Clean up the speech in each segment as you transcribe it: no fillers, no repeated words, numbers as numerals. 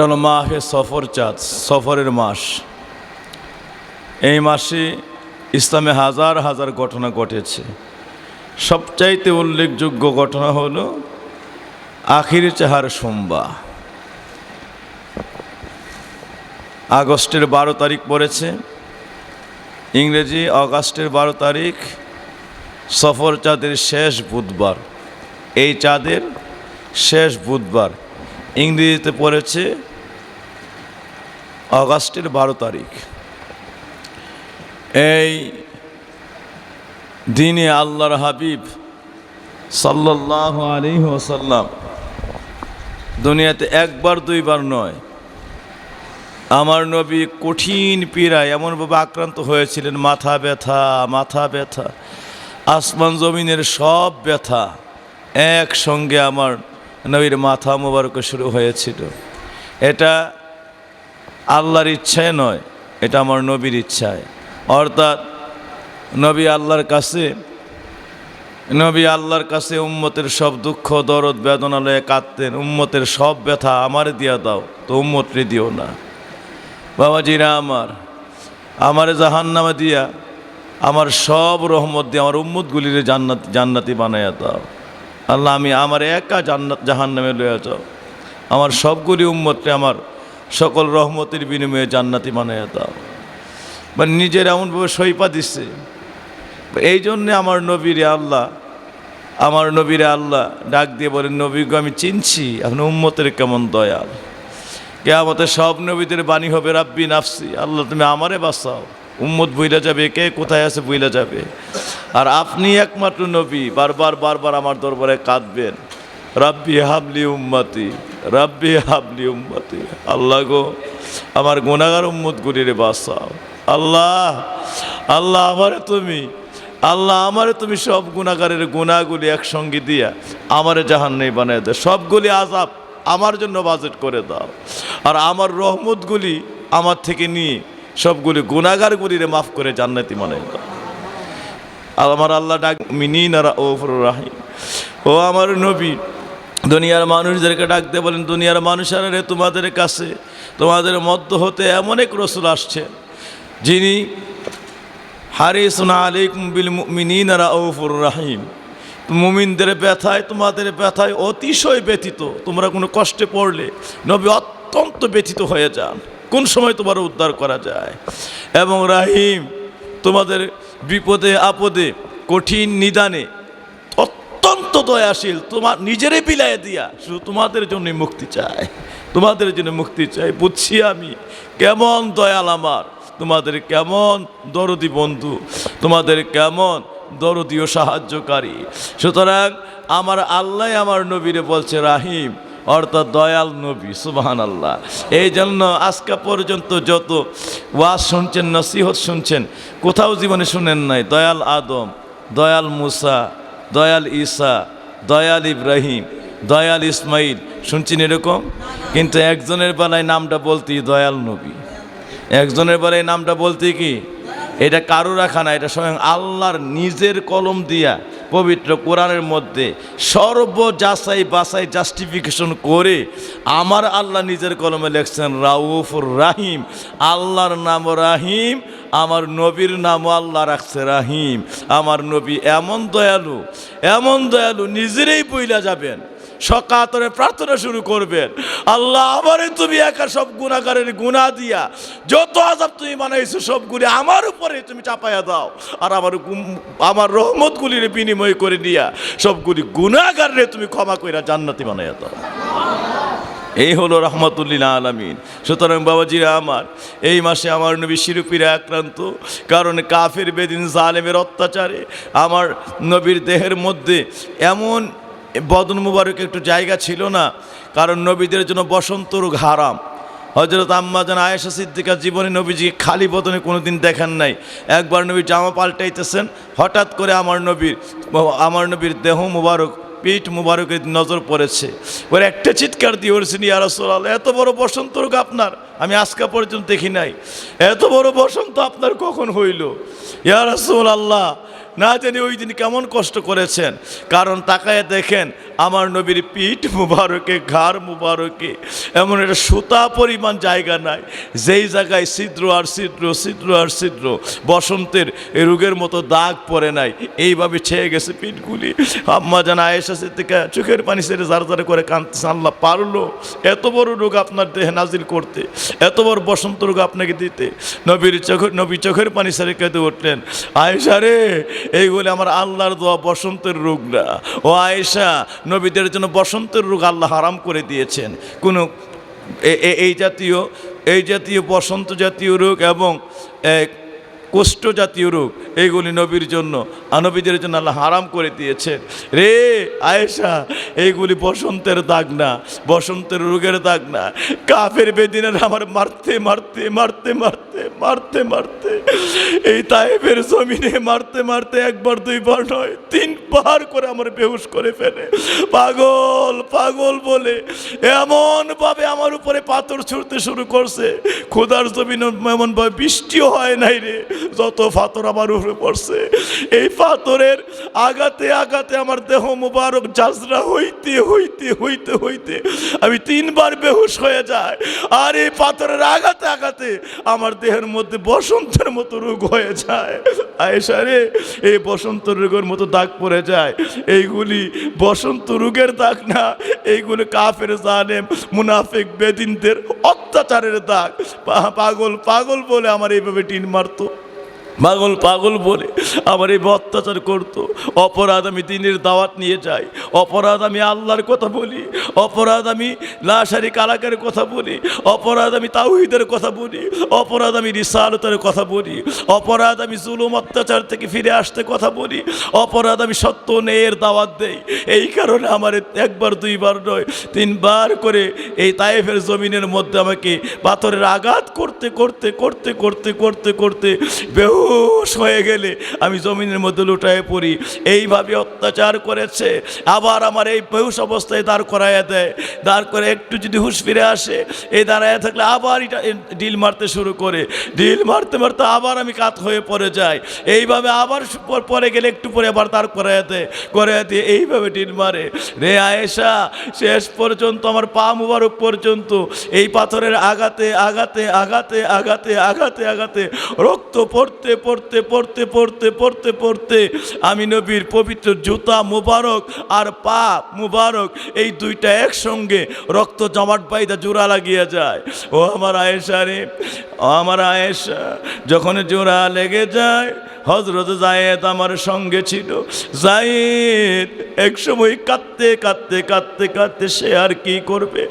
হলো মাহে সফর চাঁদ, সফরের মাস। এই মাসে ইসলামে হাজার হাজার ঘটনা ঘটেছে। সবচাইতে উল্লেখযোগ্য ঘটনা হলো আখির চাহার সোমবার, আগস্টের 12 তারিখ পড়েছে, ইংরেজি অগাস্টের 12 তারিখ, সফর চাঁদের শেষ বুধবার। এই চাঁদের শেষ বুধবার ইংরেজিতে পড়েছে অগাস্টের 12 তারিখ। এই দিনে আল্লাহর হাবিব সাল্লাল্লাহু আলাইহি ওয়াসাল্লাম দুনিয়াতে একবার দুইবার নয়, আমার নবী কঠিন পীড়ায় এমনভাবে আক্রান্ত হয়েছিলেন, মাথা ব্যথা, আসমান জমিনের সব ব্যথা একসঙ্গে আমার নবীর মাথা মোবারকে শুরু হয়েছিল। এটা আল্লাহর ইচ্ছায় নয়, এটা আমার নবীর ইচ্ছায়। অর্থাৎ নবী আল্লাহর কাছে উম্মতের সব দুঃখ দরদ বেদনা লয়ে কাঁদতেন, উম্মতের সব ব্যথা আমারে দিয়া দাও, তো উম্মতরে দিও না। বাবাজিরা আমারে জাহান্নামে দিয়া আমার সব রহমত দিয়ে আমার উম্মতগুলিরে জান্নাতি বানাইয়া দাও। আল্লাহ, আমি আমার একা জাহান্নামে লইয়া যাও, আমার সবগুলি উম্মতরে আমার সকল রহমতের বিনিময়ে জান্নাতি বানাইয়া দাও। মানে নিজের এমনভাবে সইপা দিচ্ছে। এই জন্যে আমার নবীরে আল্লাহ ডাক দিয়ে বলেন, নবীকে আমি চিনছি, এখন উম্মতের কেমন দয়াল। কিয়ামতে সব নবীদের বাণী হবে রাব্বি নাফসি, আল্লাহ তুমি আমারে বাঁচাও। উম্মত ভুইলা যাবে, কে কোথায় আছে ভুইলা যাবে। আর আপনি একমাত্র নবী, বারবার আমার দরবারে কাঁদবেন, রাব্বি হাবলি উম্মতি, রাব্বি হাবলি উম্মতি। আল্লাহ গো, আমার গুনাহগার উম্মতগুলিরে বাঁচাও। আল্লাহ আমারে তুমি সব গুনাহগারের গুনাহগুলি একসঙ্গে দিয়া আমারে জাহান্নামী বানায় দাও। সবগুলি আযাব আমার জন্য বাজেট করে দাও, আর আমার রহমতগুলি আমার থেকে নিয়ে সবগুলি গুনাহগারগুলিরে মাফ করে জান্নাতি বানায় দাও। আমার আল্লাহ ডাক মিনিনা রাউফুর রাহিম। ও আমার নবী, দুনিয়ার মানুষদেরকে ডাকতে বলেন, দুনিয়ার মানুষেরা রে, তোমাদের কাছে তোমাদের মধ্য হতে এমন এক রাসূল আসছে যিনি হারিসুন আলাইকুম বিল মুমিনিনা রাউফুর রাহিম। মুমিনদের ব্যথায়, তোমাদের ব্যথায় অতিশয় ব্যথিত। তোমরা কোনো কষ্টে পড়লে নবী অত্যন্ত ব্যথিত হয়ে যান, কোন সময় তোমার উদ্ধার করা যায়। এবং রাহিম, তোমাদের বিপদে আপদে কঠিন নিদানে অত্যন্ত দয়াশীল, তোমার নিজেরে বিলায় দিয়া শুধু তোমাদের জন্যই মুক্তি চায়, তোমাদের জন্য মুক্তি চাই। বুঝছি আমি কেমন দয়াল আমার, তোমাদের কেমন দরদি বন্ধু, তোমাদের কেমন দরদীয় সাহায্যকারী। সুতরাং আমার আল্লাহ আমার নবীরে বলছে রাহিম, অর্থাৎ দয়াল নবী। সুবহানাল্লাহ। এই জন্য আজকে পর্যন্ত যত ওয়াজ শুনছেন, নসিহত শুনছেন, কোথাও জীবনে শুনেন নাই দয়াল আদম, দয়াল মুসা, দয়াল ঈসা, দয়াল ইব্রাহিম, দয়াল ইসমাইল শুনছেন এরকম। কিন্তু একজনের বেলায় নামটা বলতেই দয়াল নবী, একজনের বেলায় নামটা বলতে কি, এটা কারো রাখা না, এটা স্বয়ং আল্লাহর নিজের কলম দিয়া পবিত্র কোরআনের মধ্যে যাচাই বাছাই জাস্টিফিকেশন করে আমার আল্লাহ নিজের কলমে লেখছেন রাউফুর রাহিম। আল্লাহর নাম রাহিম, আমার নবীর নামও আল্লাহ রাখছে রাহিম। আমার নবী এমন দয়ালু নিজেরই বইলা যাবেন, সকাতরে প্রার্থনা শুরু করবেন, আল্লাহ আমারে তুমি একা সব গুনাহগারের গুনাহ দিয়া যত আযাব তুমি বানাইছো সবগুলি আমার উপরে তুমি চাপাইয়া দাও, আর আমার রহমতগুলির বিনিময় করে দিয়া সবগুলি গুনাহগাররে তুমি ক্ষমা কইরা জান্নাতি বানাইয়া দাও। এই হলো রহমাতুল্লিল আলামিন। সুতরাং বাবাজিরা আমার, এই মাসে আমার নবী শিরুপিরে আক্রান্ত, কারণ কাফের বেদিন জালেমের অত্যাচারে আমার নবীর দেহের মধ্যে এমন বদন মুবারক একটু জায়গা ছিল না, কারণ নবীদের জন্য বসন্ত রোগ হারাম। হযরত আম্মা জান আয়েশা সিদ্দিকা জীবনে নবীজিকে খালি বদনে কোনোদিন দেখেন নাই। একবার নবী জামা পাল্টাইতেছেন, হঠাৎ করে আমার নবীর দেহ মুবারক, পিঠ মুবারকের নজর পড়েছে। ওর একটা চিৎকার দিয়ে উঠছেন, ইয়া রাসূলুল্লাহ, এত বড় বসন্ত রোগ আপনার, আমি আজকে পর্যন্ত দেখি নাই, এত বড় বসন্ত আপনার কখন হইল? ইয়া রাসূলুল্লাহ, না জানি ওই দিন কেমন কষ্ট করেছেন। কারণ তাকায় দেখেন আমার নবীর পিঠ মুবারকে, ঘাড় মুবারকে এমন একটা সুতা পরিমাণ জায়গা নাই, যেই জায়গায় ছিদ্র আর ছিদ্র, ছিদ্র আর ছিদ্র, বসন্তের এই রোগের মতো দাগ পড়ে নাই। এইভাবে ছেয়ে গেছে পিঠগুলি। আম্মা জান আয়েশা সিদ্দিকা চোখের পানি ছেড়ে জার জারে করে কাঁদতেছে, আল্লাহ পারলো এত বড় রোগ আপনার দেহে নাজিল করতে, এত বড় বসন্ত রোগ আপনাকে দিতে? নবী চোখের পানি ছেড়ে কেঁদে উঠলেন, আয়েশা রে, এইগুলি আমার আল্লাহর দোয়া, বসন্তের রোগ না। ও আয়েশা, নবীদের জন্য বসন্তের রোগ আল্লাহ হারাম করে দিয়েছেন। কোনো এই জাতীয় বসন্ত জাতীয় রোগ এবং কোষ্ঠ জাতীয় রোগ, এইগুলি নবীর জন্য, নবীদের জন্য আল্লাহ হারাম করে দিয়েছেন। রে আয়েশা, এইগুলি বসন্তের দাগ না, বসন্তের রোগের দাগ না। কাফের বেদিনের আমার মারতে মারতে মারতে মারতে মারতে মারতে এই তায়েফের জমিনে মারতে মারতে একবার দুইবার নয়, তিনবার করে আমার বেহুশ করে ফেলে। পাগল পাগল বলে এমনভাবে আমার উপরে পাথর ছুঁড়তে শুরু করছে, খোদার জমিন এমনভাবে বৃষ্টিও হয় নাই রে, যত পাথর আমার উপরে পড়ছে। এই পাথরের আঘাতে আঘাতে আমার দেহ মুবারক জাজরা হইতে হইতে হইতে হইতে আমি তিনবার বেহুশ হয়ে যায়। আর এই পাথরের আঘাতে আঘাতে আমার দেহের মধ্যে বসন্তের মতো রোগ হয়ে যায়। আয়েশা রে, এই বসন্ত রোগের মতো দাগ পড়ে যায়। এইগুলি বসন্ত রোগের দাগ না, এইগুলি কাফের জালেম মুনাফিক বেদিনদের অত্যাচারের দাগ। পাগল পাগল বলে আমার এইভাবে টিন মারতো, পাগল পাগল বলে আমার এই অত্যাচার করতো। অপরাধ আমি দিনের দাওয়াত নিয়ে যাই, অপরাধ আমি আল্লাহর কথা বলি, অপরাধ আমি লা শারিকা লাহুর কথা বলি, অপরাধ আমি তাওহীদের কথা বলি, অপরাধ আমি রিসালাতের কথা বলি, অপরাধ আমি জুলুম অত্যাচার থেকে ফিরে আসতে কথা বলি, অপরাধ আমি সত্য ন্যায়ের দাওয়াত দেই। এই কারণে আমার একবার দুইবার নয়, তিনবার করে এই তায়েফের জমিনের মধ্যে আমাকে পাথরের আঘাত করতে করতে করতে করতে করতে করতে বেহুশ হয়ে গেলে আমি জমিনের মধ্যে লুটায়ে পড়ি। এইভাবে অত্যাচার করেছে। আবার আমার এই বেহুশ অবস্থায় দাঁড় করাইয়া দেয়, দাঁড় করে একটু যদি হুঁশ ফিরে আসে, এই দাঁড়ায় থাকলে আবার এটা ডিল মারতে শুরু করে, ডিল মারতে মারতে আবার আমি কাত হয়ে পড়ে যাই। এইভাবে আবার পরে গেলে একটু পরে আবার দাঁড় করাইয়া দিয়ে এইভাবে ডিল মারে। রে আয়েশা, শেষ পর্যন্ত আমার পা মুবারক পর্যন্ত এই পাথরের আঘাতে আঘাতে আঘাতে আঘাতে আঘাতে আঘাতে রক্ত পড়তে পড়তে পড়তে পড়তে পড়তে পড়তে আমি নবীর পবিত্র জুতা মুবারক আর পা মুবারক এই দুইটা একসঙ্গে রক্ত জমাট বাইদা জোড়া লাগিয়ে যায়। ও আমার আয়েশা রে, আমার আয়েশা, যখন জোড়া লেগে যায়, হযরত যায়েদ আমার সঙ্গে ছিল। যায়েদ একসময় কাঁদতে কাঁদতে কাঁদতে কাঁদতে সে আর কি করবে।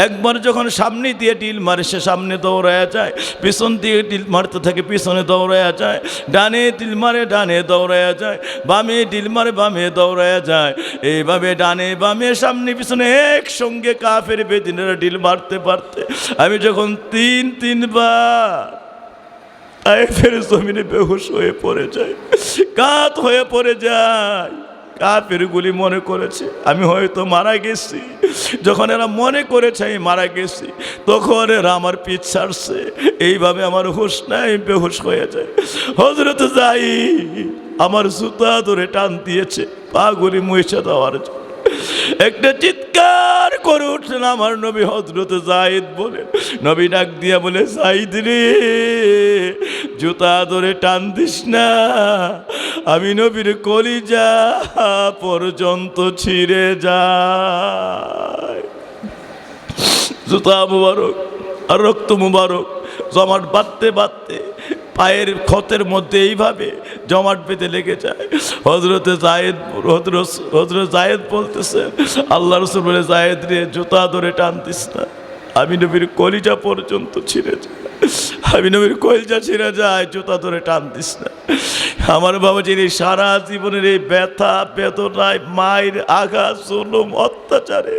একবার যখন সামনে দিয়ে ডিল মারে, সে সামনে দৌড়ায়া যায়, পিছন দিয়ে ডিল মারতে থাকে, পিছনে দৌড়ায়া যায়, ডানে ডিল মারে, ডানে দৌড়ায়া যায়, বামে ডিল মারে, বামে দৌড়ায়া যায়। এইভাবে ডানে বামে সামনে পিছনে একসঙ্গে কাফের বেদিনেরা ডিল মারতে পারতে আমি যখন তিনবার তায়েফের জমিনে বেহুশ হয়ে পড়ে যায়, কাত হয়ে পড়ে যায়। কাফের গুলি মনে করেছে আমি হয়তো মারা গেছি। যখন এরা মনে করেছে আমি মারা গেছি, তখন এরা আমার পিছ ছাড়ছে। এইভাবে আমার হুঁশ নাই, বেহুশ হয়ে যায়। হযরত যায়েদ আমার জুতা ধরে টান দিয়েছে পা গুলি মুছে দেওয়ার জন্য। একটা চিৎকার করে উঠলেন আমার নবী হযরত যায়েদ বলেন, নবী ডাক দিয়া বলে, যায়েদ রে, জুতা ধরে টান দিস না, আমি নবীর কলিজা পর্যন্ত ছিঁড়ে যায়। জুতা মুবারক আর রক্ত মুবারক জমাট বাঁধতে বাঁধতে পায়ের ক্ষতের মধ্যে এইভাবে জমাট বেঁধে লেগে যায়। হযরত যায়েদ বলতেছে, আল্লাহ রাসূল বলে, যায়েদ রে, জুতা ধরে টানতিস না, আমি নবীর কলিজা পর্যন্ত ছিঁড়ে যায়, আমি নবীর কলিজা ছিঁড়ে যায়, জুতা ধরে টানতিস না। আমার বাবাজির এই সারা জীবনের এই ব্যথা বেদনায়, মায়ের আঘাত, জুলুম অত্যাচারে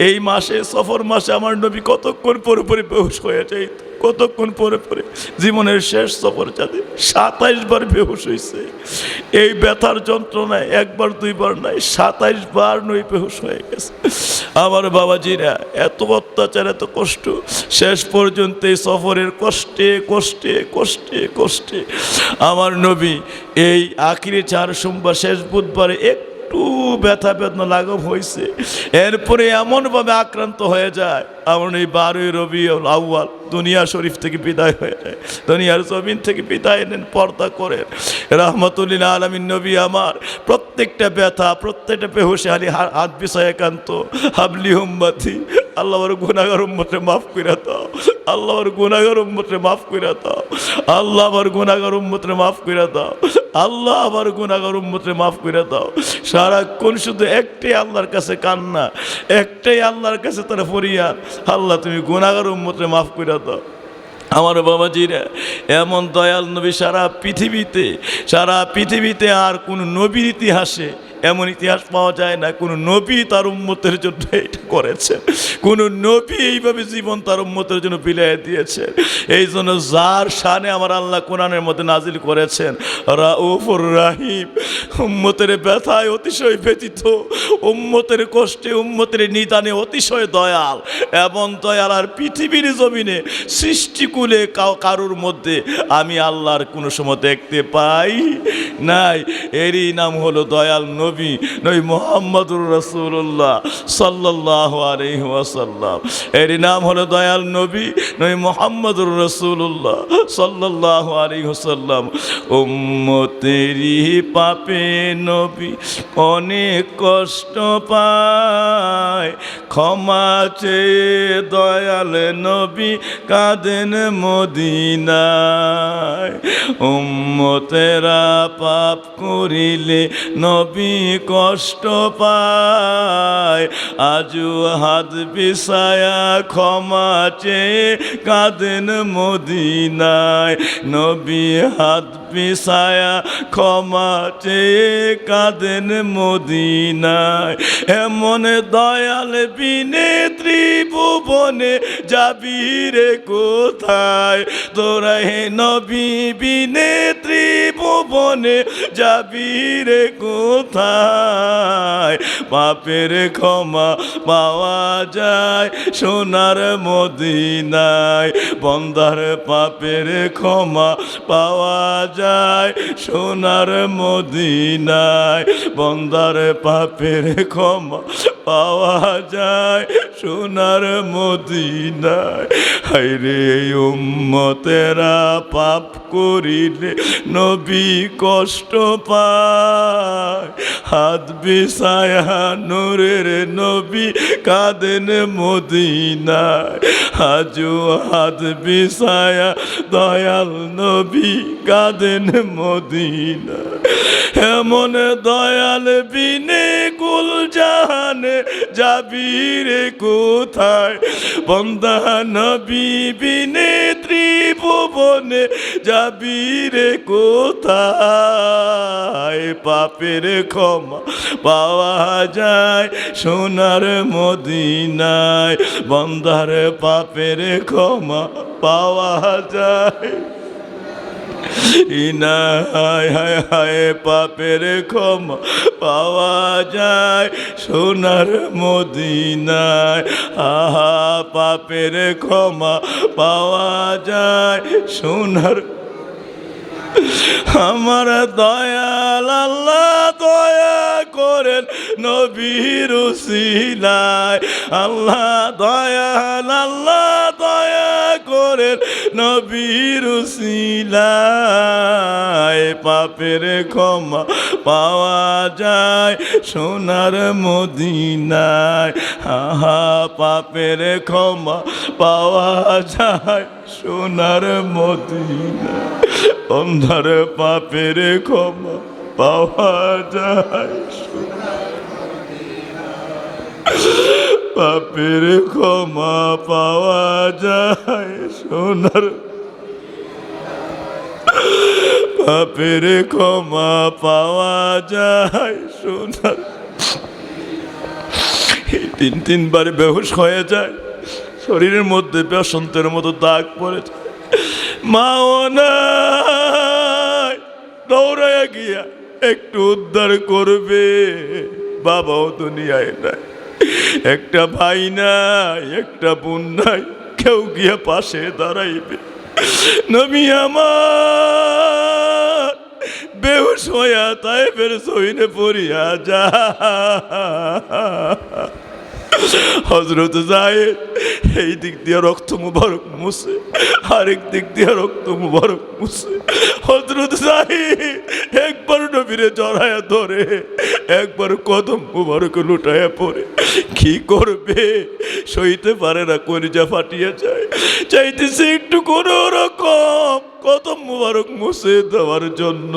এই মাসে, সফর মাসে আমার নবী কতক্ষণ পরে পরে বেহুশ হয়ে যায়, কতক্ষণ পরে পরে জীবনের শেষ সফর যাতে 27 বার বেহুশ হয়েছে। এই ব্যথার যন্ত্রণায় একবার দুইবার নাই, 27 বার নই বেহুশ হয়ে গেছে। আমার বাবাজিরা এত অত্যাচার, এত কষ্ট, শেষ পর্যন্ত এই সফরের কষ্টে কষ্টে কষ্টে কষ্টে আমার নবী এই আখিরে 4 সোমবার শেষ বুধবারে একটু ব্যথা বেদনা লাঘব হয়েছে, এরপরে এমনভাবে আক্রান্ত হয়ে যায় আমার এই 12 রবিউল আউয়াল দুনিয়া শরীফ থেকে বিদায় হয়ে যায়, দুনিয়ার জমিন থেকে বিদায় নেন, পর্দা করেন। রাহমাতুল আলামিন নবী আমার প্রত্যেকটা ব্যথা, প্রত্যেকটা বেহুশি হালি হাত বিষয় একান্ত হাবলি উম্মতি, আল্লাহ আমার গুনাহগার উম্মতরে মাফ করে দাও, আল্লাহ আমার গুনাহগার উম্মতরে মাফ করে দাও, আল্লাহ আমার গুনাহগার উম্মতরে মাফ করে দাও, আল্লাহ আমার গুনাহগার উম্মতরে মাফ করে দাও। সারাক্ষণ শুধু একটাই আল্লাহর কাছে কান্না, একটাই আল্লাহর কাছে তারা ফরিয়াদ, আল্লাহ তুমি গুনাহগার উম্মতরে মাফ করে দাও। আমার বাবাজিরা এমন দয়াল নবী সারা পৃথিবীতে আর কোন নবীর ইতিহাসে এমন ইতিহাস পাওয়া যায় না কোন নবী তার উম্মতের জন্য এটা করেছেন, কোন নবী এইভাবে জীবন তার উম্মতের জন্য বিলাইয়া দিয়েছেন। এই জন্য যার শানে আমার আল্লাহ কোরআনের মধ্যে নাজিল করেছেন রাউফুর রাহিম, উম্মতের ব্যথায় অতিশয় ব্যথিত, উম্মতের কষ্টে উম্মতের নিদানে অতিশয় দয়াল, এমন দয়াল আর পৃথিবীর জমিনে সৃষ্টিকুলে কারোর মধ্যে আমি আল্লাহর কোনো সময় দেখতে পাই নাই। এরই নাম হলো দয়াল নবী মুহাম্মদুর রাসূলুল্লাহ সাল্লাল্লাহু আলাইহি ওয়াসাল্লাম। এরই নাম হলো দয়াল নবী মুহাম্মদুর রাসূলুল্লাহ সাল্লাল্লাহু আলাইহি ওয়াসাল্লাম। উম্মতেরই পাপে নবী অনেক কষ্ট পায়, ক্ষমা চেয়ে দয়াল নবী কাঁদেন মদিনায়। উম্মতেরা পাপ করিলে নবী কষ্ট পায়, আজু হাত বিছায়া ক্ষমা চেয়ে কাঁদেন মদিনায়। নবী হাত বিছায়া ক্ষমা চেয়ে কাঁদেন মদিনায়। এমন দয়াল বিনে ত্রিভুবনে যাবি রে কোথায়, তোরা হে নবী বিনে ত্রিভুবনে যাবি রে কোথায়। পাপের ক্ষমা পাওয়া যায় সোনার মদিনায়, বন্দার পাপের ক্ষমা পাওয়া যায় সোনার মদিনায়, বন্দার পাপের ক্ষমা পাওয়া যায় সোনার মদিনায়। হায়রে উম্মতেরা পাপ করিলে নবী কষ্ট পায়, হাত বিছায়া নূরের নবী কাঁদেন মদিনায়। আজু হাত বিছায়া দয়াল নবী কাঁদেন মদিনায়। এমন দয়াল বিনে কুল জাহানে যাবি রে কোথায়, বন্দা নবী বিনে ত্রিভুবনে যাবি রে কোথায়। পাপের ক্ষমা পাওয়া যায় সোনার মদিনায়, বন্দার পাপের ক্ষমা পাওয়া যায়। হায় হায় হায় পাপের ক্ষমা পাওয়া যায় সোনার মদিনায়। আহা পাপের ক্ষমা পাওয়া যায় সোনার। আমার দয়াল আল্লাহ দয়া করেন নবীর উসিলায়, আল্লাহ দয়াল আল্লাহ দয়া করেন নবীর উসিলায়। পাপের ক্ষমা পাওয়া যায় সোনার মদিনায়। আহা পাপের ক্ষমা পাওয়া যায় সোনার মদিনায়, অন্ধার পাপের ক্ষমা পাওয়া যায়। পাপের ক্ষমা পাওয়া যায় সোনার, পাপের ক্ষমা পাওয়া যায় সোনার। 3-3বার বেহুশ হয়ে যায়, শরীরের মধ্যে বসন্তের মতো দাগ পড়েছে। মাও নাই, দৌড়াইয়া গিয়া একটু উদ্ধার করবে, বাবাও দুনিয়ায় নাই। একটা ভাই নাই, একটা বোন নাই, কেউ গিয়া পাশে দাঁড়াইবে। নবী আমার বেহুশ হইয়া তায়েফের জমিনে পড়িয়া যা। হযরত যায়েদ এই দিক দিয়ে রক্ত মুবারক মুছে, আরেক দিক দিয়ে রক্ত মুবারক মুছে। হযরত যায়েদ একবার নবীরে জড়ায়া ধরে, একবার কদম মুবারক লুটায়া পড়ে। কি করবে, সইতে পারে না, কলিজা ফাটিয়ে যায়। চাইতেছে একটু কোনো রকম কদম মুবারক মুছে দেওয়ার জন্য।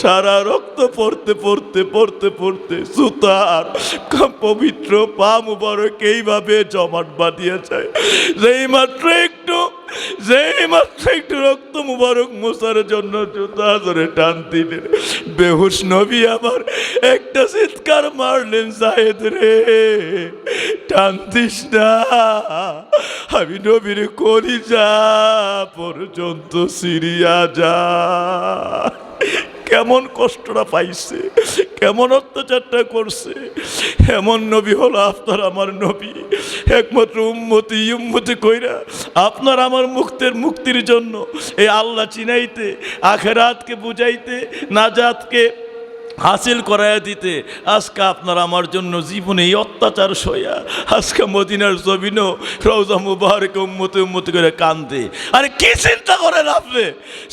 সারা রক্ত পড়তে পড়তে পড়তে পড়তে সুতার পবিত্র পা মুবারক এইভাবে জমাট বাঁধিয়ে যায়। যেই মাত্র একটু রক্ত মুবারক মোছার জন্য জুতা ধরে টান দিলেন, বেহুশ নবী আমার একটা চিৎকার মারলেন, যায়েদ রে টান দিস না, আমি নবীর কলিজা পর্যন্ত সিরিয়া যা। কেমন কষ্টটা পাইছে, কেমন অত্যাচারটা করছে। এমন নবী হলো আপনার আমার নবী, একমাত্র উম্মতি কইরা আপনার আমার মুক্তির জন্য এই আল্লাহ চিনাইতে, আখেরাতকে বুঝাইতে, নাজাতকে হাসিল করাইয়া দিতে আজকে আপনার আমার জন্য জীবনে এই অত্যাচার সইয়া আজকে মদিনার জমিনও রওজা মুবারক উম্মতি করে কান্দে। আরে কি চিন্তা করেন আপনি?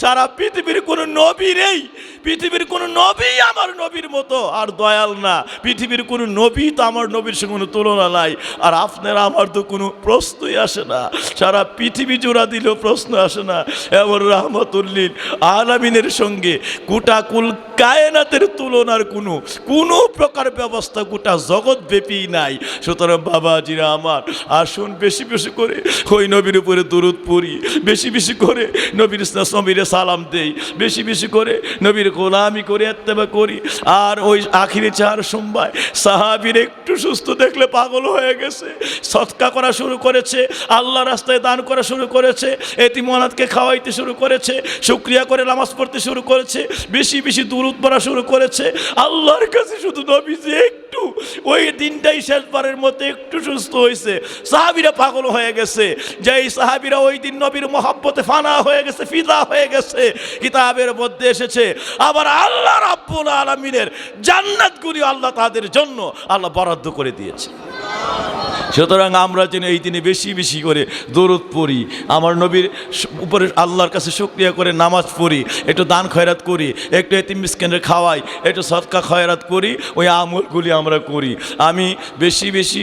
সারা পৃথিবীর কোনো নবী নেই, পৃথিবীর কোনো নবী আমার নবীর মতো আর দয়াল না, পৃথিবীর কোনো নবী তো আমার নবীর সঙ্গে কোনো তুলনা নাই। আর আপনার আমার তো কোনো প্রশ্নই আসে না, সারা পৃথিবী জোড়া দিলেও প্রশ্ন আসে না। এমন রাহমাতুল্লিল আলামিনের সঙ্গে গোটা কুল কায়নাতের তুলনার কোনো প্রকার ব্যবস্থা গোটা জগৎব্যাপী নাই। সুতরাং বাবাজিরা আমার, আসুন বেশি বেশি করে ওই নবীর উপরে দরুদ পড়ি, বেশি বেশি করে নবীর সালাম দেই, বেশি বেশি করে নবীর গোলামি করে ইত্তেবা করি। আর ওই আখিরে 4 সোমবার সাহাবীর একটু সুস্থ দেখলে পাগল হয়ে গেছে, সদকা করা শুরু করেছে, আল্লাহ রাস্তায় দান করা শুরু করেছে, এতিম অনাথকে খাওয়াইতে শুরু করেছে, শুকরিয়া করে নামাজ পড়তে শুরু করেছে, বেশি বেশি দুরূদ পড়া শুরু করেছে। আল্লাহর কাছে শুধু নবীজি একটু ওই দিনটাই শেষবারের মতো একটু সুস্থ হয়েছে, সাহাবীরা পাগল হয়ে গেছে। যেই সাহাবীরা ওই দিন নবীর মহব্বতে ফানা হয়ে গেছে, ফিদা হয়ে গেছে, কিতাবের মধ্যে এসেছে আবার আল্লাহ রাব্বুল আলামিনের জান্নাতগুলি আল্লাহ তাদের জন্য আল্লাহ বরাদ্দ করে দিয়েছে। সুতরাং আমরা যেন এই দিনে বেশি বেশি করে দরুদ পড়ি, আমার নবীর উপরে আল্লাহর কাছে শুকরিয়া করে নামাজ পড়ি, একটু দান খয়রাত করি, একটু এতিম মিসকিনের খাওয়াই, একটু সদকা খয়রাত করি, ওই আমলগুলি আমরা করি। আমি বেশি বেশি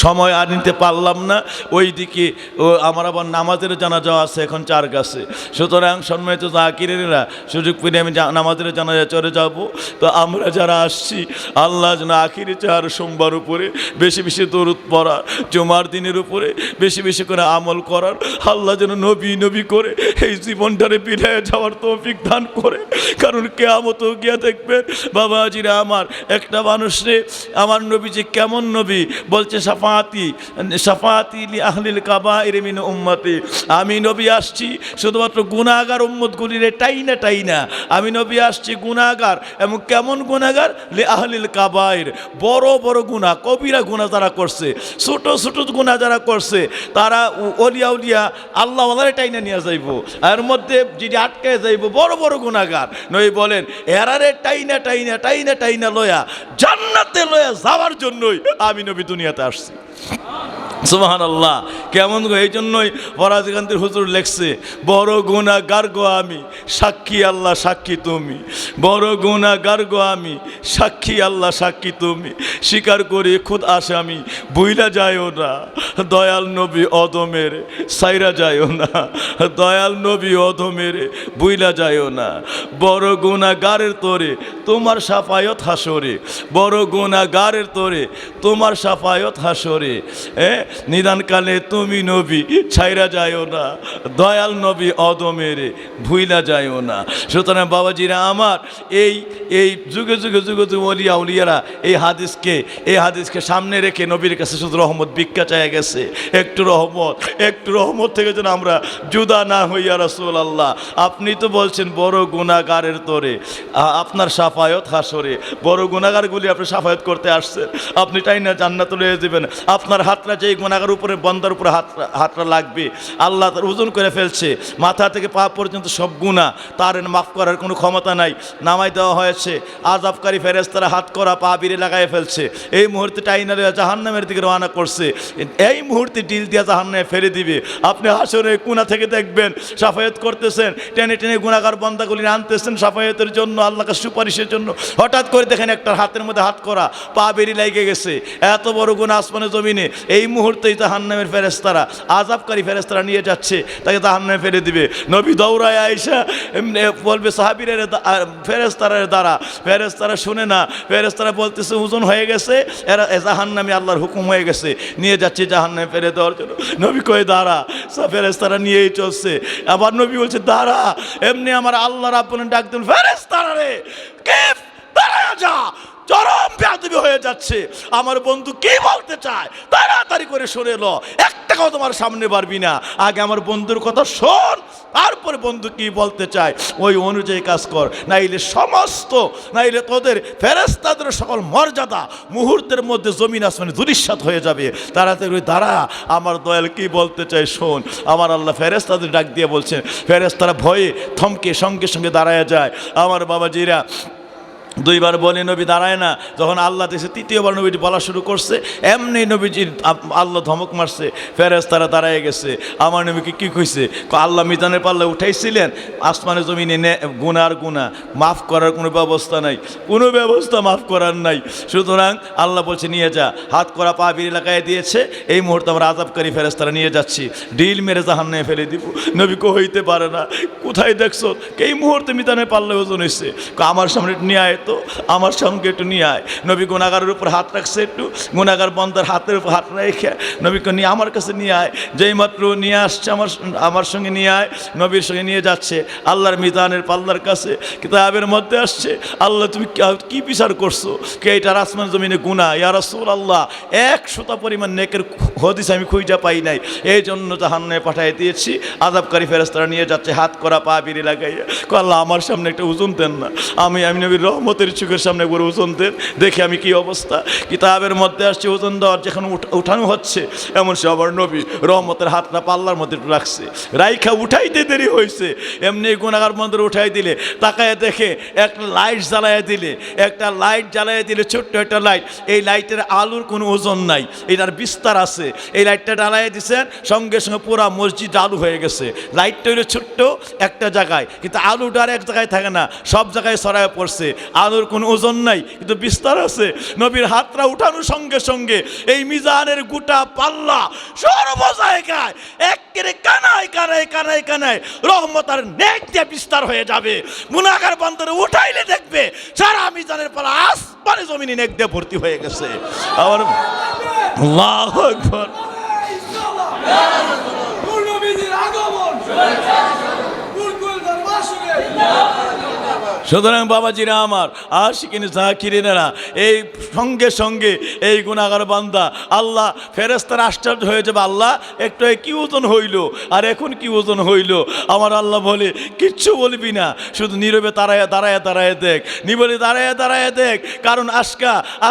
সময় আর নিতে পারলাম না, ওই দিকে আমার আবার নামাজের জানাজা আছে এখন 4 গাছে। সুতরাং সম্মানিত জাকিরেরা সুযোগ পেলে আমি নামাজের জানাজা চলে যাব। তো আমরা যারা আসছি আল্লাহ যেন আখিরে 4 সোমবার উপরে বেশি বেশি দরুদ পড়ার, জুমার দিনের উপরে বেশি বেশি করে আমল করার, আল্লাহ যেন নবী নবী করে এই জীবনটারে বিদায় যাওয়ার তৌফিক দান করে। কারণ কিয়ামতেও গিয়া দেখবেন বাবাজিরা আমার, একটা মানুষরে আমার নবী যে কেমন নবী বলছে, সাফাতি লি আহলিল কাবাইর মিন উম্মতি, আমি নবী আসছি শুধুমাত্র গুনাহগার উম্মতগুলিরে টাইনা, আমি নবী আসছি গুনাহগার, এবং কেমন গুনাহগার, লি আহলিল কাবাইর, বড় বড় গুনাহ, কবিরা গুনাহ যারা করছে, ছোট ছোট গুনাহ যারা করছে, তারা ওলিয়া আল্লাহ ওয়ালারে টাইনা নিয়ে যাইব, এর মধ্যে যদি আটকায় যাইব বড় বড় গুনাহগার। নবী বলেন এরারে টাইনা লয়া জান্নাতে লয়া যাওয়ার জন্যই আমি নবী দুনিয়াতে আসছি। সুবহানাল্লাহ। কেমন গো, এই জন্যই ফরাজকান্তের হুজুর লেখছে, বড় গুনাহগার গো আমি, সাক্ষী আল্লাহ সাক্ষী তুমি, বড় গুনাহগার গো আমি, সাক্ষী আল্লাহ সাক্ষী তুমি, স্বীকার করি খুদ আসামি, ভুইলা যায়ও না দয়াল নবী অদমের, সাইরা যায়ও না দয়াল নবী অদমের, ভুইলা যায়ও না, বড় গুনাহগারের তোরে তোমার শাফায়াত হাসরে, বড় গুনাহগারের তোরে তোমার শাফায়াত হাসরে। নিদানকালে তুমি নবী ছাইরা যাইও না, দয়াল নবী অদমেরে ভুইলা যাইও না। সুতরাং বাবাজিরা আমার, এই এই যুগে যুগে যুগে যুগে ওলিয়া উলিয়ারা এই হাদিসকে সামনে রেখে নবীর কাছে শুধু রহমত ভিক্ষা চাইয়া গেছে। একটু রহমত থেকে যেন আমরা জুদা না হইয়া রাসূলুল্লাহ, আপনি তো বলছেন বড় গুনাহগারের তরে আপনার সাফায়াত হাসরে, বড় গুনাহগারগুলি আপনি সাফায়াত করতে আসছেন, আপনি তাই না জান্নাতে লয়ে যাবেন। আপনার হাতটা যেই গুনাহগার উপরে বান্দার উপরে হাতটা লাগবে, আল্লাহ তার ওজন করে ফেলছে, মাথা থেকে পা পর্যন্ত সব গুনাহ, তার মাফ করার কোনো ক্ষমতা নাই। নামাই দেওয়া হয়েছে, আযাবকারী ফেরেশতারা হাত করা পা বিড়ে লাগাই ফেলছে। এই মুহূর্তে টাইনা জাহান্নামের দিকে রওনা করছে, এই মুহূর্তে ডিল দিয়া জাহান্নামে ফেলে দিবে। আপনি হাসরে কোনা থেকে দেখবেন সাফায়াত করতেছেন, টেনে টেনে গুনাহগার বান্দাগুলি আনতেছেন সাফায়াতের জন্য, আল্লাহকে সুপারিশের জন্য। হঠাৎ করে দেখেন একটা হাতের মধ্যে হাত করা পা বেরি লেগে গেছে। এত বড় গুনাহ আসমানে জমিনে, এই মুহূর্তেই জাহান্নামের ফেরেশতারা, আযাবকারী ফেরেশতারা নিয়ে যাচ্ছে, তাকে জাহান্নামে ফেলে দিবে। নবী দৌড়ায় আয়েশা বলবে সাহাবীরা ফেরেশতারা দ্বারা, ফেরেশতারা শুনে না, ফেরেশতারা বলতেছে ওজন হয়ে গেছে, এরা জাহান্নামে আল্লাহর হুকুম হয়ে গেছে, নিয়ে যাচ্ছে জাহান্নামে ফেলে দেওয়ার জন্য। নবী কয়ে দাঁড়া, ফেরেশতারা নিয়েই চলছে। আবার নবী বলছে দাঁড়া, এমনি আমার আল্লাহ রাব্বুল ডাক দেন, ফেরেশতারা রে কিফ দাঁড়া যা, চরম বেয়াদবি হয়ে যাচ্ছে। আমার বন্ধু কি বলতে চায় তাড়াতাড়ি করে শুনে লো, একটা কথা তোমার সামনে পারবি না, আগে আমার বন্ধুর কথা শোন, তারপরে বন্ধু কি বলতে চায় ওই অনুযায়ী কাজ কর, নাইলে তোদের ফেরেশতাদের সকল মর্যাদা মুহূর্তের মধ্যে জমিন আসমানে ধূলিসাৎ হয়ে যাবে। তাড়াতাড়ি দাঁড়া, আমার দয়াল কি বলতে চায় শোন। আমার আল্লাহ ফেরেশতাদের ডাক দিয়ে বলছেন, ফেরেশতারা ভয়ে থমকে সঙ্গে সঙ্গে দাঁড়ায় যায়। আমার বাবাজিরা দুইবার বলে নবী দাঁড়ায় না, যখন আল্লাহ দেশে তৃতীয়বার নবীটি বলা শুরু করছে, এমনি নবীজির আল্লাহ ধমক মারছে, ফেরেশতারা দাঁড়ায় গেছে। আমার নবীকে কী কইছে, আল্লাহ মিজানের পাল্লা উঠাইছিলেন, আসমানে জমিনে গুনার মাফ করার কোনো ব্যবস্থা নাই, কোনো ব্যবস্থা মাফ করার নাই। সুতরাং আল্লাহ বলছে নিয়ে যা, হাত করা পা বিড়ি লাগাই দিয়েছে, এই মুহূর্তে আমরা আযাবকারী ফেরেশতারা নিয়ে যাচ্ছি, ডিল মেরে জাহান্নামে ফেলে দিব। নবী কো হইতে পারে না, কোথায় দেখছো এই মুহূর্তে মিজানের পাল্লা ওজন হয়েছে, আমার সামনে নিয়ে আয় তো, আমার সঙ্গে একটু নিয়ে আয়। নবী গুনাহগারের উপর হাত রাখছে, একটু গুনাহগার বান্দার হাতের উপর হাত রেখে নবীকে নিয়ে আমার কাছে নিয়ে আয়। যেই মাত্র নিয়ে আসছে আমার সঙ্গে নিয়ে আয়, নবীর সঙ্গে নিয়ে যাচ্ছে আল্লাহর মিজানের পাল্লার কাছে, কিতাবের মধ্যে আসছে আল্লাহ তুমি কি বিচার করছো, কে এটার আসমান জমিনে গুনাহ, ইয়া রাসূলুল্লাহ 100টা পরিমাণ নেকের হদিস আমি খুঁজে পাই নাই, এই জন্য জাহান্নামে পাঠিয়ে দিয়েছি। আযাবকারী ফেরেশতারা নিয়ে যাচ্ছে হাত করা পা বিড়ি লাগাইয়া। আল্লাহ আমার সামনে একটা ওজন দেন না, আমি নবীর রহমতের চোখের সামনে করে ওজন দেন, দেখে আমি কি অবস্থা। কিতাবের মধ্যে আসছে ওজন দেওয়ার যখন উঠানো হচ্ছে, এমন সে আবার নবী রহমতের হাতটা পাল্লার মধ্যে রাখছে, রাইখা উঠাইতে দেরি হয়েছে, এমনি গুনাহগার মন্দির উঠাই দিলে, তাকায় দেখে একটা লাইট জ্বালাইয়া দিলে ছোট্ট একটা লাইট, এই লাইটের আলোর কোনো ওজন নাই, এটার বিস্তার আছে, এই লাইটটা জ্বালাইয়া দিচ্ছেন, সঙ্গে সঙ্গে পুরা মসজিদ আলো হয়ে গেছে। লাইটটা হইলে ছোট্ট একটা জায়গায়, কিন্তু আলোটা আর এক জায়গায় থাকে না, সব জায়গায় ছড়ায় পড়ছে, আলোর কোনো ওজন নাই কিন্তু বিস্তার আছে। নবীর হাতটা উঠানোর সঙ্গে সঙ্গে এই মিজানের গোটা পাল্লা সর্ব জায়গায় একেবারে কানায় রহমত আর নেক দিয়ে বিস্তার হয়ে যাবে। গুনাহগার বান্দারে উঠাইলে দেখবে সারা মিজানের পাল্লা আসমানে জমিনে নেক দিয়ে ভর্তি হয়ে গেছে। আবার আল্লাহু আকবার, সুতরাং বাবাজিরা আমার, আশিকিন জাকিরিনেরা, এই সঙ্গে সঙ্গে এই গুনাহগার বান্দা আল্লাহ ফেরেশতারা আশ্চর্য হয়ে যাবে, আল্লাহ একটু কি ওজন হইল আর এখন কি ওজন হইল। আমার আল্লাহ বলে কিচ্ছু বলবি না, শুধু নীরবে দাঁড়ায় দেখ, নীরবে দাঁড়ায় দেখ, কারণ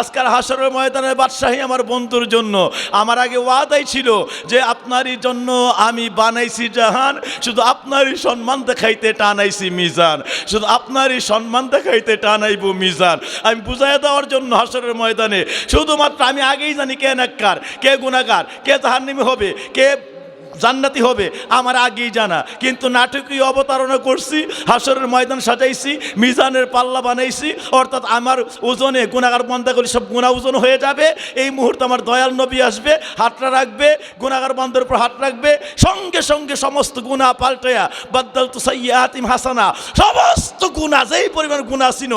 আজকাল হাসরের ময়দানের বাদশাহী আমার বন্ধুর জন্য। আমার আগে ওয়াদাই ছিল যে আপনারই জন্য আমি বানাইছি জাহান, শুধু আপনারই সম্মান দেখাইতে টানাইছি মিজান, শুধু আপনারই সম্মান দেখাইতে টানাইব মিজান। আমি বুঝাই দেওয়ার জন্য হাসরের ময়দানে শুধুমাত্র আমি আগেই জানি কে নেককার, কে গুনাহগার, কে জাহান্নামী হবে, কে জান্নাতি হবে আমার আগেই জানা, কিন্তু নাটকীয় অবতারণা করছি, হাসরের ময়দান সাজাইছি, মিজানের পাল্লা বানাইছি, অর্থাৎ আমার ওজনে গুনাহগার বান্দাগুলি সব গুনাহ ওজন হয়ে যাবে। এই মুহূর্তে আমার দয়াল নবী আসবে, হাতটা রাখবে, গুনাহগার বান্দার উপর হাত রাখবে, সঙ্গে সঙ্গে সমস্ত গুনাহ পাল্টায়া বাদদালতু সাইয়্যাতিম হাসানা, সমস্ত গুনাহ যেই পরিমাণ গুনাহ ছিল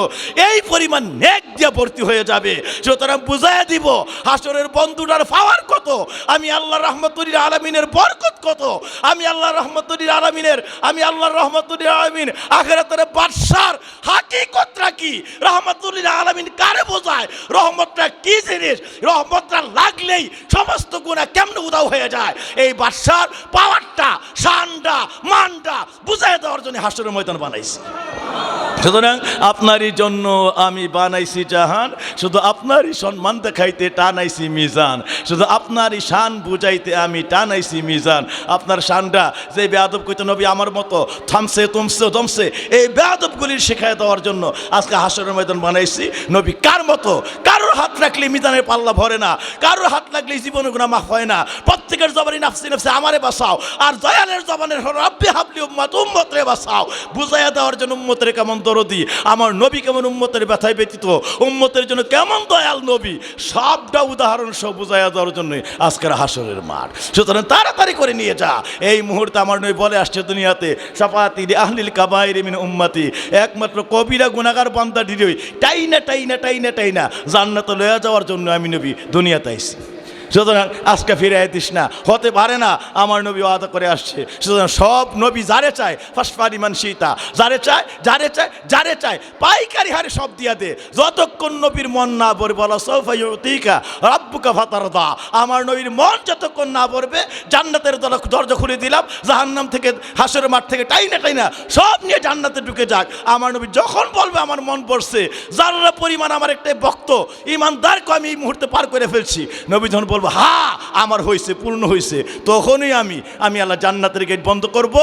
এই পরিমাণ নেক দিয়ে ভর্তি হয়ে যাবে। সুতরাং বুঝাইয়া দিব হাসরের বন্ধুটার পাওয়ার কত, আমি আল্লাহ রাহমাতুল আলামিনের বরকত কত, আমি আল্লাহ রহমতুল আলামিন আখিরাতের বাদশার হাকিকতটা কি, রহমতুল আলামিন কারে বোঝায়, রহমতটা কি জিনিস, রহমতটা লাগলেই সমস্ত গুনাহ কেমনে উদাও হয়ে যায়, এই বাদশার পাওয়ারটা, শানটা, মানটা বুঝাই দেওয়ার জন্য হাসরের ময়দান বানাইছি। সুতরাং আপনারই জন্য আমি বানাইছি জাহান, শুধু আপনারই সম্মান দেখাইতে টানাইছি মিজান, শুধু আপনারই শান বুঝাইতে আমি টানাইছি মিজান। আপনার শানটা যে বেয়াদব কইতো নবী আমার মতো থামছে তুমছে দমছে, এই বেয়াদবগুলির শেখায় দেওয়ার জন্য আজকে হাসরের ময়দান বানাইছি। নবী কার মতো, কারোর হাত রাখলে মিজানের পাল্লা ভরে না, কারোর হাত লাগলে জীবনের গুনাহ মাফ হয় না। প্রত্যেকের জবানি নাফসি নাফসি আমারে বাঁচাও, আর দয়ালের জবানের রব্বি হাবলি উম্মত, উম্মতরে বাঁচাও। বুঝাইয়া দেওয়ার জন্য উম্মতের কেমন দরদি, আমার নবী কেমন উম্মতের ব্যথায় ব্যতীত, উম্মতের জন্য কেমন দয়াল নবী, সবটা উদাহরণ সব বুঝাইয়া দেওয়ার জন্য আজকের হাসরের মাঠ। সুতরাং তাড়াতাড়ি করে নিয়ে যা। এই মুহূর্তে আমার নবী বলে আসছে দুনিয়াতে, শাফাআতি আহলিল কাবাইর মিন উম্মতি, একমাত্র কবিরা গুনাহগার বান্দাটিরই টাইনা টাইনা টাইনা টাইনা জান্নাতে লয়ে যাওয়ার জন্য আমি নবী দুনিয়াতে আইছি। সুতরাং আজকে ফিরে আইতিস না, হতে পারে না, আমার নবী ওয়াদা করে আসছে। সুতরাং সব নবী যারে চায় ফাসফারি মান সীতা, যারে চায় পাইকারি হারে সব দিয়া দে, যতক্ষণ নবীর মন না ভরবে, বলা সৌফা ইউতিকা রাব্বুকা ফাতারদা, আমার নবীর মন যতক্ষণ না ভরবে জান্নাতের দরজা খুলে দিলাম, জাহান্নাম থেকে হাসরের মাঠ থেকে টাইনা টাইনা সব নিয়ে জান্নাতে ঢুকে যাক। আমার নবী যখন বলবে আমার মন পড়ছে, যারা পরিমাণ আমার একটা ভক্ত ইমানদারকে আমি এই মুহূর্তে পার করে ফেলছি, নবী যখন বলবো হ্যাঁ আমার হয়েছে, পূর্ণ হয়েছে, তখনই আমি আল্লাহ জান্নাতের গেট বন্ধ করব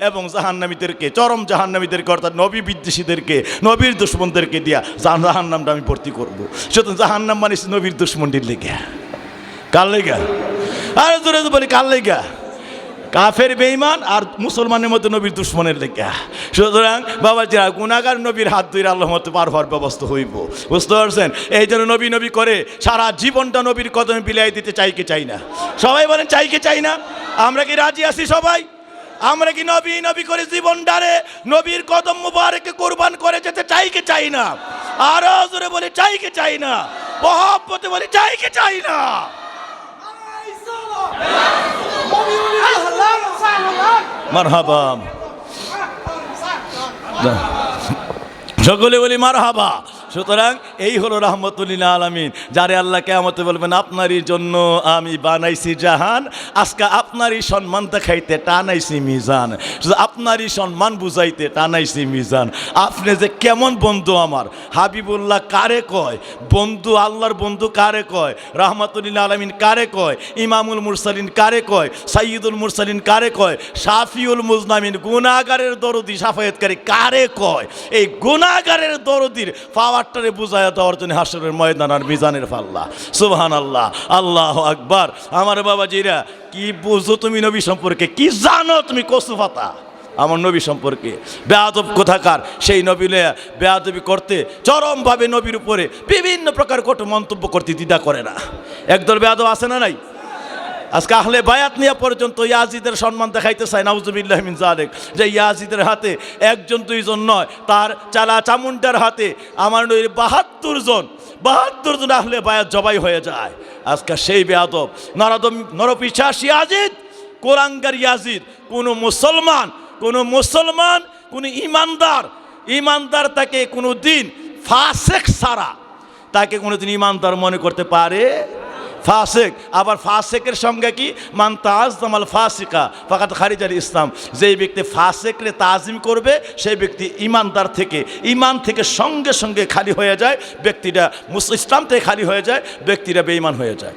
এবং জাহান্নামীদেরকে, চরম জাহান্নামীদেরকে, অর্থাৎ নবী বিদ্বেষীদেরকে, নবীর দুশ্মনদেরকে দিয়া জাহান্নামটা আমি ভর্তি করব। সুতরাং জাহান্নাম মানে নবীর দুশ্মনটির লেগা, কার লেগা, আরে জোরে বলি কার লেগা, কাফের বেঈমান আর মুসলমানের মধ্যে নবীর দুশ্মনের লেগা। সুতরাং বাবাজিরা গুনাহগার নবীর হাত ধরে আল্লাহর মতো পার হওয়ার ব্যবস্থা হইব, বুঝতে পারছেন? এই জন্য নবী নবী করে সারা জীবনটা নবীর কদমে বিলাই দিতে চাই কি চাই না? সবাই বলেন চাই কি চাই না? আমরা কি রাজি আছি সবাই? আমরা কি নবী নবী করে জীবনটারে নবীর কদম মুবারকে কুরবান করে যেতে চাই কি চাই না? আরো জোরে বলে চাই কি চাই না? মহব্বতে বলে চাই কি চাই না? মারহাবা, সকলে বলি মারহাবা। সুতরাং এই হলো রাহমাতুল আলামিন, যারে আল্লাহ কিয়ামতে বলবেন আপনারই জন্য আমি বানাইছি জাহান, আজকে আপনারই সম্মান দেখাইতে টানাইছি মিজান, শুধু আপনারই সম্মান বুঝাইতে টানাইছি মিজান। আপনি যে কেমন বন্ধু আমার, হাবিবুল্লাহ কারে কয় বন্ধু, আল্লাহর বন্ধু কারে কয়, রাহমাতুল আলামিন কারে কয়, ইমামুল মুরসালিন কারে কয়, সাইয়্যিদুল মুরসালিন কারে কয়, শাফিউল মুজনামিন গুনাহগারের দরদি শাফায়াতকারী কারে কয়, এই গুনাহগারের দরদির পাওয়ারটারে বুঝাইয়া দেওয়ার জন্য হাসরের ময়দান আর মিজানের পাল্লা। সুবহানাল্লাহ, আল্লাহু আকবার। আমার বাবাজিরা কি বুঝো তুমি নবী সম্পর্কে, কি জানো তুমি কসু পাতা আমার নবী সম্পর্কে? বেয়াদব কোথাকার, সেই নবী বেয়াদবি করতে চরমভাবে নবীর উপরে বিভিন্ন প্রকার কটু মন্তব্য করতে দ্বিধা করে না। একদল বেয়াদব আছে না নাই? আজকে আহলে বায়াত নিয়ে পর্যন্ত ইয়াজিদের সম্মান দেখাইতে চায়, নাউজুবিল্লাহ মিন যালিক, যে ইয়াজিদের হাতে একজন দুইজন নয়, তার চালা চামুন্ডার হাতে আমার নবীর ৭২ জন আহলে বায়াত জবাই হয়ে যায়। আজকে সেই বেয়াদব নরপিশাচ ইয়াজিদ, কোরআনগার ইয়াজিদ, কোন মুসলমান কোন ইমানদার তাকে কোনো দিন ফাসেক ছাড়া তাকে কোনোদিন ইমানদার মনে করতে পারে? ফাসেক, আবার ফাসেকের সঙ্গে কি মান তাআজ্জামাল ফাসিকা ফাকাদ খারিজাল ইসলাম, যেই ব্যক্তি ফাসেকরে তাজিম করবে সেই ব্যক্তি ইমান থেকে সঙ্গে সঙ্গে খালি হয়ে যায়, ব্যক্তিটা ইসলাম থেকে খালি হয়ে যায়, ব্যক্তিটা বেঈমান হয়ে যায়।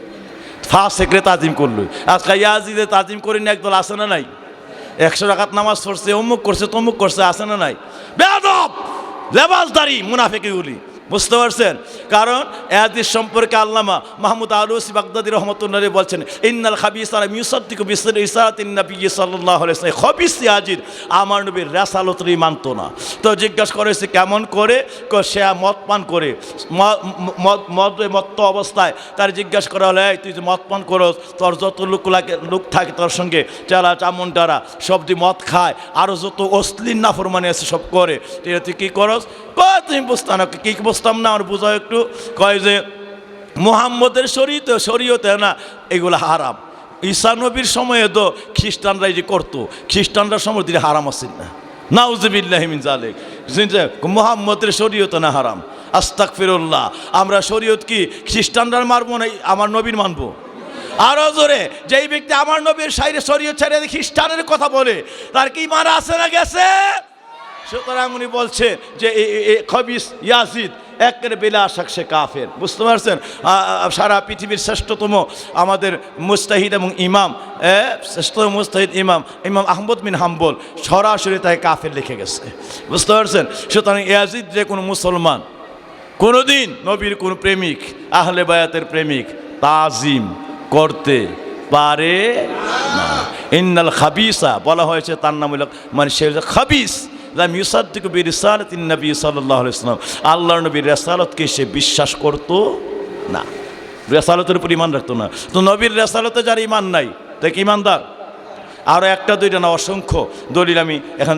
ফাসেকরে তাজিম করলো। আজকে ইয়াজিদে তাজিম করে নিয়ে একদল আছে না নাই? 100 রাকাত নামাজ পড়ছে, অমুক করছে তমুক করছে, আছে না নাই? বেয়াদব লেবাসদারি মুনাফিকগুলি বুঝতে পারছেন? কারণ এ হাদিস সম্পর্কে আল্লামা মাহমুদ আলুসি বাগদাদি রহমতুল্লাহ বলছেন, ইন্নাল খাবিসানা মিউসাদ্দিকু বিসরি ইসারাতিন নবী সাল্লাল্লাহু আলাইহি ওয়াসাল্লাম, খবিস ইয়াজিদ, আমার নবীর রাসালতই মানতো না। তো জিজ্ঞাসা করেছে কেমন করে? সে মদ পান করে, মত্ত অবস্থায় তার জিজ্ঞাসা করা হলে, তুই যে মদ পান করস, তোর যত লোক থাকে তোর সঙ্গে, চেলা চামুন্ডারা সব যে মদ খায়, আরও যত অশ্লীল নাফরমানি আছে সব করে, তুই কী করস? তুমি বুঝতাম না। কী বুঝতাম না? আমার বোঝাও একটু। কয় যে মুহাম্মদের শরীয়তে না এগুলো হারাম। ঈসা নবীর সময়ে তো খ্রিস্টানরা যে করতো, খ্রিস্টানরা সময় দিলে হারাম আসেন না, নাউজুবিল্লাহি মিন যালিক। মুহাম্মদের শরীয়তে না হারাম, আস্তাগফিরুল্লাহ। আমরা শরীয়ত কি খ্রিস্টানরা মানবো না, আমার নবীর মানবো? আরও জোরে, যেই ব্যক্তি আমার নবীর সাইরে শরীয়ত ছেড়ে খ্রিস্টানের কথা বলে, তার কি মারা আছে না গেছে? সুতরাং উনি বলছে যে খবিস ইয়াজিদ একের বেলা আশাক সে কাফের। বুঝতে পারছেন? সারা পৃথিবীর শ্রেষ্ঠতম আমাদের মুস্তাহিদ এবং ইমাম, শ্রেষ্ঠতম মুস্তাহিদ ইমাম আহমদ বিন হাম্বল সরাসরি তাই কাফের লিখে গেছে। বুঝতে পারছেন? সুতরাং ইয়াজিদ যে কোনো মুসলমান কোনোদিন নবীর কোনো প্রেমিক, আহলে বায়াতের প্রেমিক তাজিম করতে পারে না। ইন্নাল খাবিসা বলা হয়েছে, তার নাম হলো মানে সে খাবিস মিউসাদ্দিকু বিরিসালাতিন নবী সাল্লাল্লাহু আলাইহি ওয়াসাল্লাম, আল্লাহর নবীর রেসালতকে সে বিশ্বাস করতো না, রেসালতের উপর ঈমান রাখতো না। তো নবীর রেসালতে যার ঈমান নাই তা কি ঈমানদার? আরও একটা দুইটা না, অসংখ্য দলিল আমি এখন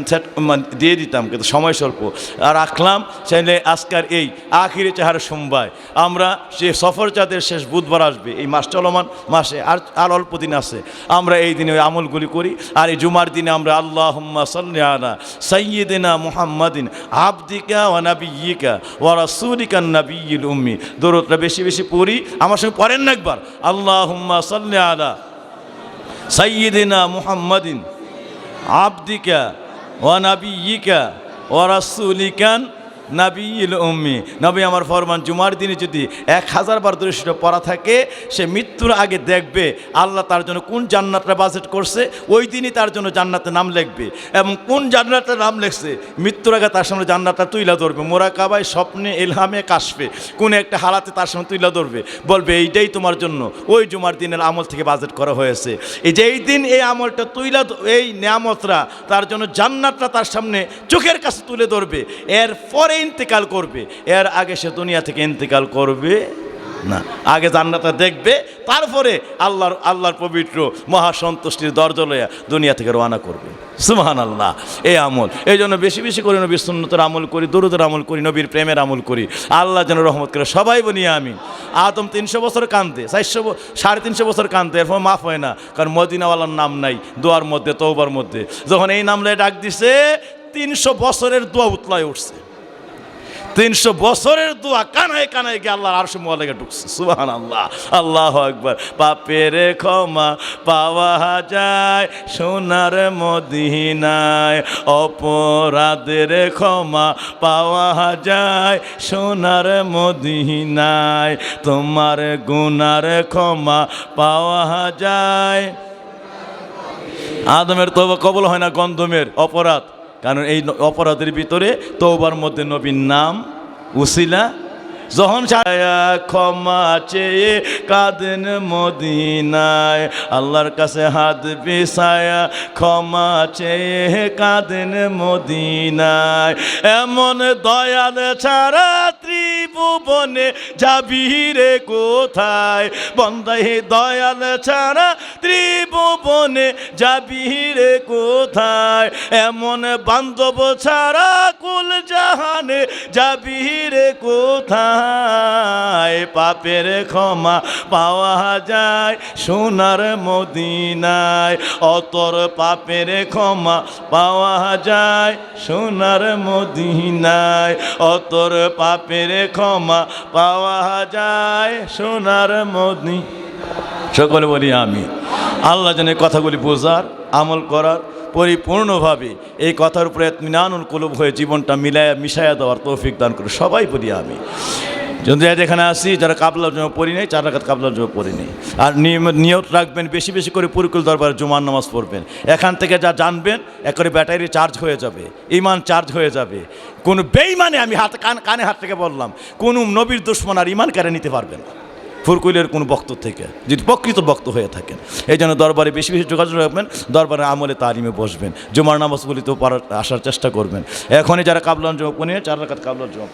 দিয়ে দিতাম, কিন্তু সময় স্বল্প আর রাখলাম। চাইলে আজকের এই আখিরে চাহার সোমবার আমরা সে সফর চাঁদের শেষ বুধবার আসবে, এই মাস চলমান মাসে আর অল্প দিন আছে, আমরা এই দিনে ওই আমলগুলি করি। আর এই জুমার দিনে আমরা আল্লাহুম্মা সাল্লি আলা সাইয়্যিদিনা মুহাম্মাদিন আবদিকা ওয়া নাবিয়্যিকা ওয়া রাসূলিকা নাবিয়্যিল উম্মি দরুদটা বেশি বেশি পড়ি। আমার সঙ্গে পড়েন না একবার, আল্লাহুম্মা সাল্লি আলা সাইয়্যিদিনা মুহাম্মাদিন আবদিকা ওয়া নাবিয়্যিকা ওয়া রাসূলিকা নাবিয়্যিল উম্মি। নবী আমার ফরমান, জুমার দিনে যদি 1000 বার দরুদ পড়া থাকে, সে মৃত্যুর আগে দেখবে আল্লাহ তার জন্য কোন জান্নাতটা বাজেট করছে, ওই দিনই তার জন্য জান্নাতে নাম লিখবে, এবং কোন জান্নাতে নাম লিখছে মৃত্যুর আগে তার সামনে জান্নাতটা তুইলা ধরবে, মোরাকাবায়, স্বপ্নে, ইলহামে, কাশফে, কোন একটা হালাতে তার সামনে তুইলা ধরবে, বলবে এইটাই তোমার জন্য ওই জুমার দিনের আমল থেকে বাজেট করা হয়েছে। এই যে এই দিন এই আমলটা তুইলা, এই নিয়ামতরা তার জন্য জান্নাতটা তার সামনে চোখের কাছে তুলে ধরবে, এর পরে ইন্তেকাল করবে, এর আগে সে দুনিয়া থেকে ইন্তেকাল করবে না। আগে জান্নাতটা দেখবে, তারপরে আল্লাহর পবিত্র মহাসন্তুষ্টির দরজা লইয়া দুনিয়া থেকে রওনা করবে। সুবহানাল্লাহ। এই আমল এই জন্য বেশি বেশি করে নবীর সুন্নতের আমল করি, দরুদের আমল করি, নবীর প্রেমের আমল করি। আল্লাহ যেন রহমত করে। সবাই বলি আমিন। আদম 300 বছর কাঁদে, 350 বছর কাঁদে, এরপর মাফ হয় না, কারণ মদিনাওয়ালার নাম নাই দোয়ার মধ্যে, তওবার মধ্যে। যখন এই নাম লয়ে ডাক দিছে, 300 বছরের দোয়া উতলায় উঠছে। 300 বছরের দোয়া কানায় কানায় গিয়ে আল্লাহর আরশে মুআল্লাকে ঢুকছে। সুবহানাল্লাহ, আল্লাহু আকবার। পাপের ক্ষমা পাওয়া যায় সোনার মদিনায়, অপরাধের ক্ষমা পাওয়া যায় সোনার মদিনায়, তোমার গুনার ক্ষমা পাওয়া যায়। আদমের তওবা কবুল হয় না, গন্ধমের অপরাধ, কারণ এই অপরাধের ভিতরে তওবার মধ্যে নবীর নাম উসিলা। যখন ক্ষমা চেয়ে কাঁদেন মদিনায়, আল্লাহর কাছে হাত বিছায়া ক্ষমা চেয়ে কাঁদেন মদিনায়, এমন দয়াল ছাড়া ত্রিভুবনে যাবি রে কোথায়, বন্দাই দয়াল ছাড়া ত্রিভুবনে যাবি রে কোথায়, এমন বান্ধব ছাড়া কুল জাহানে যাবি রে কোথায়, পাপের ক্ষমা পাওয়া যায় সোনার মদিনায়, অতর পাপের ক্ষমা পাওয়া যায় সোনার মদিনায়, অতর পাপের ক্ষমা পাওয়া যায় সোনার মদিনায়। সকলে বলি আমি। আল্লাহ যেন এই কথাগুলি বোঝার, আমল করার, পরিপূর্ণভাবে এই কথার উপরে ইতমিনানুল কুলুব হয়ে জীবনটা মিশায়া দেওয়ার তৌফিক দান করে। সবাই বলি আমি। যদি এখানে আসি যারা কাবলার জন্য পড়ি নেই 4 রাকাত কাবলার জন্য পড়ি নেই। আর নিয়ত রাখবেন বেশি বেশি করে পুরকুল দরবারে জুমার নামাজ পড়বেন। এখান থেকে যা জানবেন একবারে ব্যাটারি চার্জ হয়ে যাবে, ইমান চার্জ হয়ে যাবে। কোনো বেঈমানে আমি কানে হাত থেকে বললাম, কোনো নবীর দুশমন আর ইমান কেড়ে নিতে পারবেন না ফুরকুলের কোনো বক্ত থেকে, যদি প্রকৃত বক্ত হয়ে থাকেন। এই জন্য দরবারে বেশি বেশি যোগাযোগ রাখবেন, দরবারে আমলে তালিমে বসবেন, জুমার নামাজগুলিতেও আসার চেষ্টা করবেন। এখনই যারা কাবলার জন্য পড়ে 4 রাকাত কাবলার জন্য